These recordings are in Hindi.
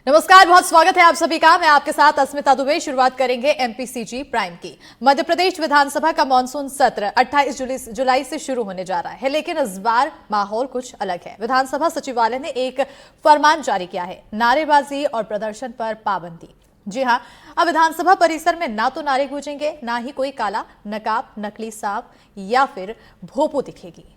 नमस्कार, बहुत स्वागत है आप सभी का। मैं आपके साथ अस्मिता दुबे। शुरुआत करेंगे एमपीसीजी प्राइम की। मध्य प्रदेश विधानसभा का मानसून सत्र 28 जुलाई से शुरू होने जा रहा है, लेकिन इस बार माहौल कुछ अलग है। विधानसभा सचिवालय ने एक फरमान जारी किया है, नारेबाजी और प्रदर्शन पर पाबंदी। जी हां, अब विधानसभा परिसर में ना तो नारे गूंजेंगे, ना ही कोई काला नकाब, नकली सांप या फिर भोपू दिखेगी।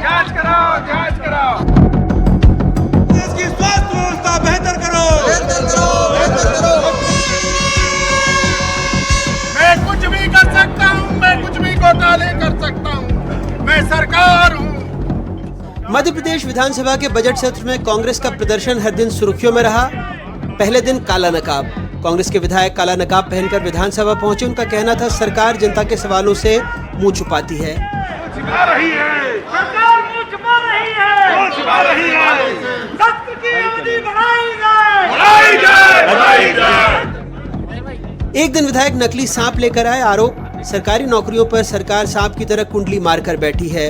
जांच कराओ। देश की स्वास्थ्य व्यवस्था बेहतर करो। मैं कुछ भी कर सकता हूँ, मैं कुछ भी घोटाले कर सकता हूँ, मैं सरकार हूँ। मध्य प्रदेश विधानसभा के बजट सत्र में कांग्रेस का प्रदर्शन हर दिन सुर्खियों में रहा। पहले दिन काला नकाब। कांग्रेस के विधायक काला नकाब पहनकर विधानसभा पहुंचे। उनका कहना था सरकार जनता के सवालों से मुंह छुपाती है। छिपा रही है सरकार, मुंह छुपा रही है, छिपा रही है। सत्र की अवधि बढ़ाई जाए। एक दिन विधायक नकली सांप लेकर आए। आरोप, सरकारी नौकरियों पर सरकार सांप की तरह कुंडली मारकर बैठी है।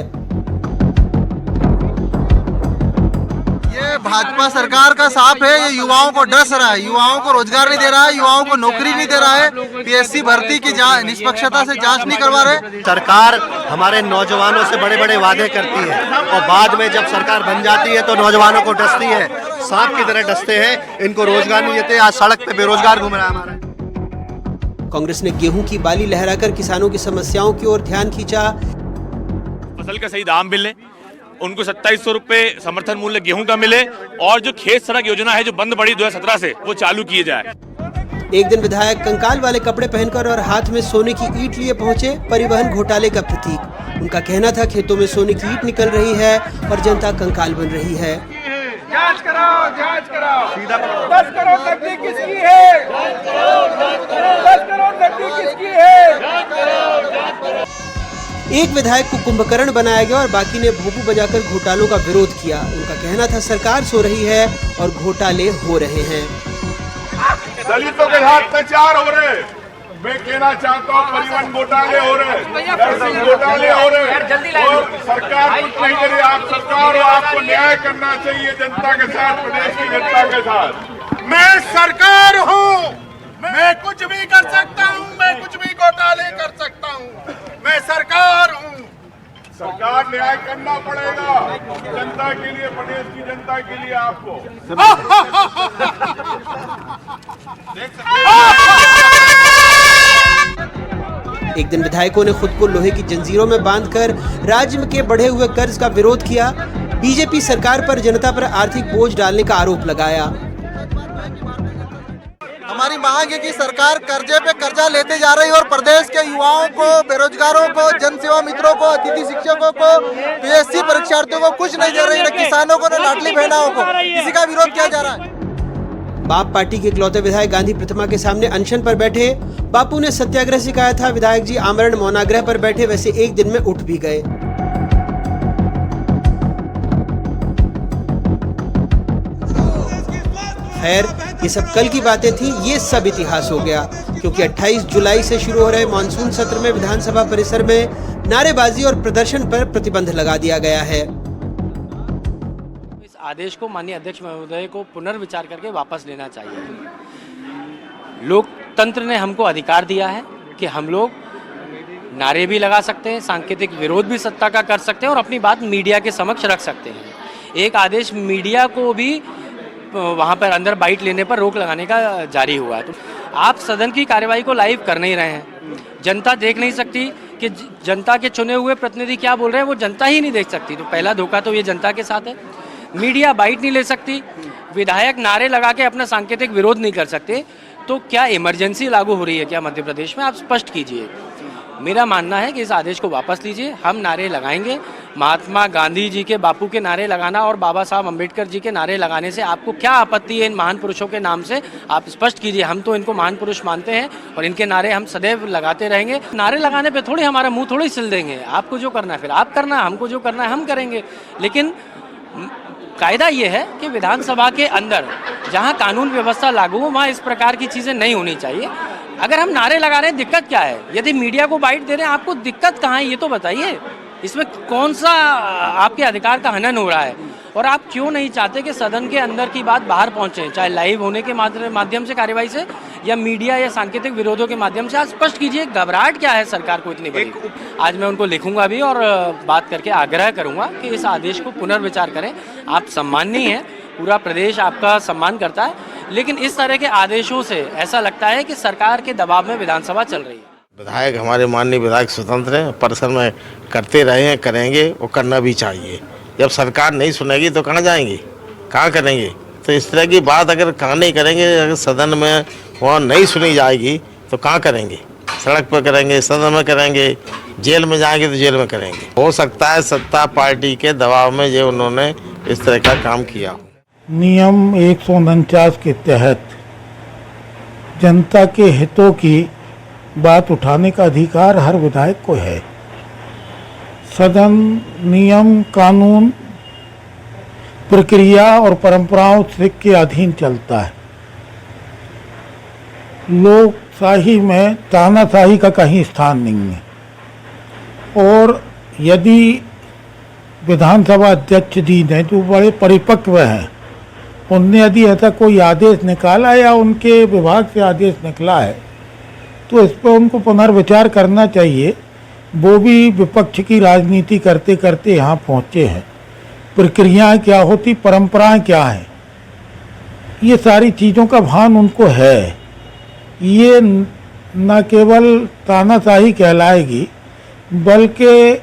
ये भाजपा सरकार का सांप है। ये युवाओं को डस रहा है, युवाओं को रोजगार नहीं दे रहा है, युवाओं को नौकरी नहीं दे रहा है, पीएससी भर्ती की निष्पक्षता से जांच नहीं करवा रहे। सरकार हमारे नौजवानों से बड़े बड़े वादे करती है और बाद में जब सरकार बन जाती है तो नौजवानों को डसती है, सांप की तरह डसते हैं। इनको रोजगार नहीं देते। आज सड़क पे बेरोजगार घूम रहा है हमारा। कांग्रेस ने गेहूं की बाली लहराकर किसानों की समस्याओं की ओर ध्यान खींचा। फसल का सही दाम मिले, उनको 2700 रुपए समर्थन मूल्य गेहूं का मिले और जो खेत सड़क योजना है जो बंद पड़ी 2017 से, वो चालू किए जाए। एक दिन विधायक कंकाल वाले कपड़े पहनकर और हाथ में सोने की ईंट लिए पहुंचे। परिवहन घोटाले का प्रतीक। उनका कहना था खेतों में सोने की ईंट निकल रही है और जनता कंकाल बन रही है। जांच कराओ, जांच कराओ। 10 करोड़ नकदी किसकी है? 10 करोड़ नकदी किसकी है? एक विधायक को कुंभकर्ण बनाया गया और बाकी ने भोपू बजाकर घोटालों का विरोध किया। उनका कहना था सरकार सो रही है और घोटाले हो रहे हैं। दलितों के साथ अत्याचार हो रहे। मैं कहना चाहता हूँ परिवहन घोटाले हो रहे, नर्सिंग घोटाले हो रहे और सरकार कुछ नहीं करे। आप सरकार हो, आपको न्याय करना चाहिए जनता के साथ, प्रदेश की जनता के साथ। मैं सरकार हूँ, मैं कुछ भी कर सकता हूँ, मैं कुछ भी घोटाले कर सकता हूँ, मैं सरकार हूँ। सरकार न्याय करना पड़ेगा जनता के लिए, प्रदेश की जनता के लिए। आपको एक दिन विधायकों ने खुद को लोहे की जंजीरों में बांधकर राज्य के बढ़े हुए कर्ज का विरोध किया। बीजेपी सरकार पर जनता पर आर्थिक बोझ डालने का आरोप लगाया। हमारी मांग है कि सरकार कर्जे पे कर्जा लेते जा रही है और प्रदेश के युवाओं को, बेरोजगारों को, जन सेवा मित्रों को, अतिथि शिक्षकों को, पीएससी परीक्षार्थियों को कुछ नहीं दे रही है, न किसानों को, न लाडली बहनाओं को। इसी का विरोध किया जा रहा है। बाप पार्टी के इकलौते विधायक गांधी प्रतिमा के सामने अनशन पर बैठे। बापू ने सत्याग्रह सिखाया था। विधायक जी आमरण मौनाग्रह पर बैठे, वैसे एक दिन में उठ भी गए। खैर, ये सब कल की बातें थी। ये सब इतिहास हो गया, क्योंकि 28 जुलाई से शुरू हो रहे मानसून सत्र में विधानसभा परिसर में नारेबाजी और प्रदर्शन पर प्रतिबंध लगा दिया गया है। इस आदेश को माननीय अध्यक्ष महोदय को पुनर्विचार करके वापस लेना चाहिए। लोकतंत्र ने हमको अधिकार दिया है कि हम लोग नारे भी लगा सकते हैं, सांकेतिक विरोध भी सत्ता का कर सकते हैं और अपनी बात मीडिया के समक्ष रख सकते हैं। एक आदेश मीडिया को भी वहाँ पर अंदर बाइट लेने पर रोक लगाने का जारी हुआ है। तो आप सदन की कार्यवाही को लाइव कर नहीं रहे हैं। जनता देख नहीं सकती कि जनता के चुने हुए प्रतिनिधि क्या बोल रहे हैं, वो जनता ही नहीं देख सकती। तो पहला धोखा तो ये जनता के साथ है। मीडिया बाइट नहीं ले सकती, विधायक नारे लगा के अपना सांकेतिक विरोध नहीं कर सकते। तो क्या इमरजेंसी लागू हो रही है क्या मध्य प्रदेश में? आप स्पष्ट कीजिए। मेरा मानना है कि इस आदेश को वापस लीजिए। हम नारे लगाएंगे। महात्मा गांधी जी के, बापू के नारे लगाना और बाबा साहब अम्बेडकर जी के नारे लगाने से आपको क्या आपत्ति है? इन महान पुरुषों के नाम से आप स्पष्ट कीजिए। हम तो इनको महान पुरुष मानते हैं और इनके नारे हम सदैव लगाते रहेंगे। नारे लगाने पे थोड़ी हमारा मुंह थोड़ी सिल देंगे। आपको जो करना है फिर आप करना, हमको जो करना है हम करेंगे। लेकिन कायदा ये है कि विधानसभा के अंदर जहाँ कानून व्यवस्था लागू हो वहाँ इस प्रकार की चीज़ें नहीं होनी चाहिए। अगर हम नारे लगा रहे हैं, दिक्कत क्या है? यदि मीडिया को बाइट दे रहे हैं, आपको दिक्कत कहाँ है ये तो बताइए। इसमें कौन सा आपके अधिकार का हनन हो रहा है? और आप क्यों नहीं चाहते कि सदन के अंदर की बात बाहर पहुंचे, चाहे लाइव होने के माध्यम से कार्यवाही से या मीडिया या सांकेतिक विरोधों के माध्यम से? आप स्पष्ट कीजिए, घबराहट क्या है सरकार को इतनी बड़ी? आज मैं उनको लिखूंगा भी और बात करके आग्रह करूंगा कि इस आदेश को पुनर्विचार करें। आप सम्माननीय हैं, पूरा प्रदेश आपका सम्मान करता है, लेकिन इस तरह के आदेशों से ऐसा लगता है कि सरकार के दबाव में विधानसभा चल रही है। विधायक, हमारे माननीय विधायक स्वतंत्र हैं, परिसर में करते रहे हैं, करेंगे, वो करना भी चाहिए। जब सरकार नहीं सुनेगी तो कहाँ जाएंगे, कहाँ करेंगे? तो इस तरह की बात अगर कहाँ नहीं करेंगे, अगर सदन में वहाँ नहीं सुनी जाएगी तो कहाँ करेंगे? सड़क पर करेंगे, सदन में करेंगे, जेल में जाएंगे तो जेल में करेंगे। हो सकता है सत्ता पार्टी के दबाव में ये उन्होंने इस तरह का काम किया। नियम 149 के तहत जनता के हितों की बात उठाने का अधिकार हर विधायक को है। सदन नियम, कानून, प्रक्रिया और परंपराओं के अधीन चलता है। लोकशाही में तानाशाही का कहीं स्थान नहीं है। और यदि विधानसभा अध्यक्ष जी ने, जो बड़े परिपक्व हैं, उनने यदि ऐसा कोई आदेश निकाला या उनके विभाग से आदेश निकला है तो इस पर उनको पुनर्विचार करना चाहिए। वो भी विपक्ष की राजनीति करते करते यहाँ पहुँचे हैं। प्रक्रियाएं क्या होती, परंपराएं क्या हैं, ये सारी चीज़ों का भान उनको है। ये न केवल तानाशाही कहलाएगी बल्कि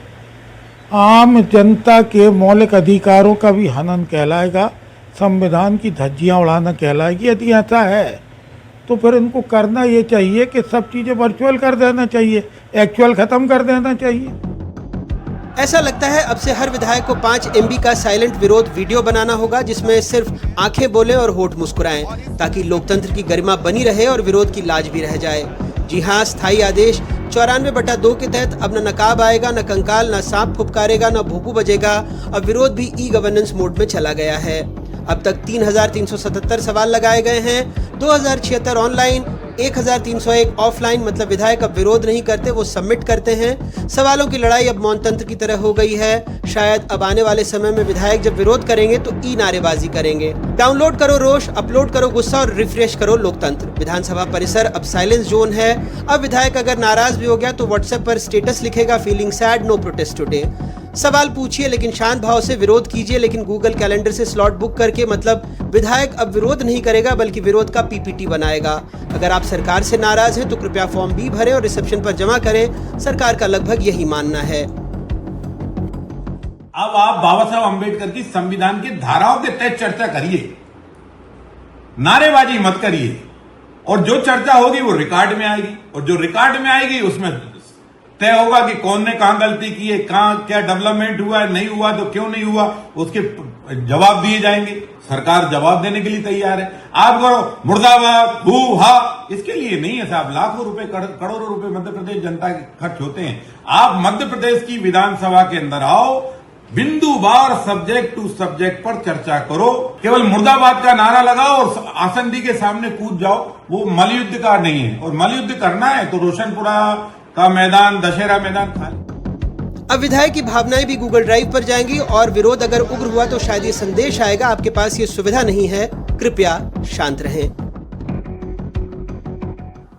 आम जनता के मौलिक अधिकारों का भी हनन कहलाएगा, संविधान की धज्जियाँ उड़ाना कहलाएगी। यदि ऐसा है तो फिर इनको करना ये चाहिए कि सब चीज़ें वर्चुअल कर देना चाहिए, एक्चुअल ख़त्म कर देना चाहिए। ऐसा लगता है अब से हर विधायक को 5 MB का साइलेंट विरोध वीडियो बनाना होगा, जिसमें सिर्फ आंखें बोले और होठ मुस्कुराएं, ताकि लोकतंत्र की गरिमा बनी रहे और विरोध की लाज भी रह जाए। जी हाँ, स्थायी आदेश 94/2 के तहत अब न नकाब आएगा, न कंकाल, न सांप फुफकारेगा, न भूकू बजेगा। अब विरोध भी ई-गवर्नेंस मोड में चला गया है। अब तक 3377 सवाल लगाए गए हैं, 2076 ऑनलाइन, 1301 ऑफलाइन। मतलब विधायक अब विरोध नहीं करते, वो सबमिट करते हैं। सवालों की लड़ाई अब मौन तंत्र की तरह हो गई है। शायद अब आने वाले समय में विधायक जब विरोध करेंगे तो ई नारेबाजी करेंगे। डाउनलोड करो रोष, अपलोड करो गुस्सा और रिफ्रेश करो लोकतंत्र। विधानसभा परिसर अब साइलेंस जोन है। अब विधायक अगर नाराज भी हो गया तो व्हाट्सएप पर स्टेटस लिखेगा, feeling sad, no protest today. सवाल पूछिए लेकिन शांत भाव से, विरोध कीजिए लेकिन गूगल कैलेंडर से स्लॉट बुक करके। मतलब विधायक अब विरोध नहीं करेगा बल्कि विरोध का PPT बनाएगा। अगर आप सरकार से नाराज हैं तो कृपया फॉर्म B भरें और रिसेप्शन पर जमा करें। सरकार का लगभग यही मानना है। अब आप बाबा साहब अम्बेडकर की संविधान की धाराओं के तहत चर्चा करिए, नारेबाजी मत करिए। और जो चर्चा होगी वो रिकॉर्ड में आएगी, और जो रिकॉर्ड में आएगी उसमें तय होगा कि कौन ने कहां गलती की है, कहां क्या डेवलपमेंट हुआ है, नहीं हुआ तो क्यों नहीं हुआ, उसके जवाब दिए जाएंगे। सरकार जवाब देने के लिए तैयार है। आप करो मुर्दाबाद, हू हा, इसके लिए नहीं है साहब। लाखों रुपए, करोड़ों रुपए मध्य प्रदेश जनता के खर्च होते हैं। आप मध्य प्रदेश की विधानसभा के अंदर आओ, बिंदुवार सब्जेक्ट टू सब्जेक्ट पर चर्चा करो। केवल मुर्दाबाद का नारा लगाओ और आसंदी के सामने कूद जाओ, वो मलयुद्ध का नहीं है। और मलयुद्ध करना है तो रोशनपुरा का मैदान, दशहरा मैदान खाली। अब विधायक की भावनाएं भी गूगल ड्राइव पर जाएंगी और विरोध अगर उग्र हुआ तो शायद ये संदेश आएगा, आपके पास ये सुविधा नहीं है, कृपया शांत रहें।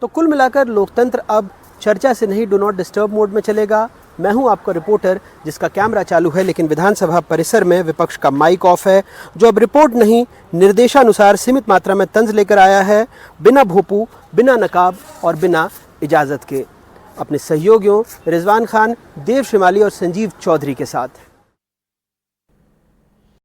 तो कुल मिलाकर लोकतंत्र अब चर्चा से नहीं, डू नॉट डिस्टर्ब मोड में चलेगा। मैं हूं आपका रिपोर्टर जिसका कैमरा चालू है लेकिन विधानसभा परिसर में विपक्ष का माइक ऑफ है, जो अब रिपोर्ट नहीं निर्देशानुसार सीमित मात्रा में तंज लेकर आया है, बिना भोपू, बिना नकाब और बिना इजाजत के। अपने सहयोगियों रिजवान खान, देव शिमाली और संजीव चौधरी के साथ।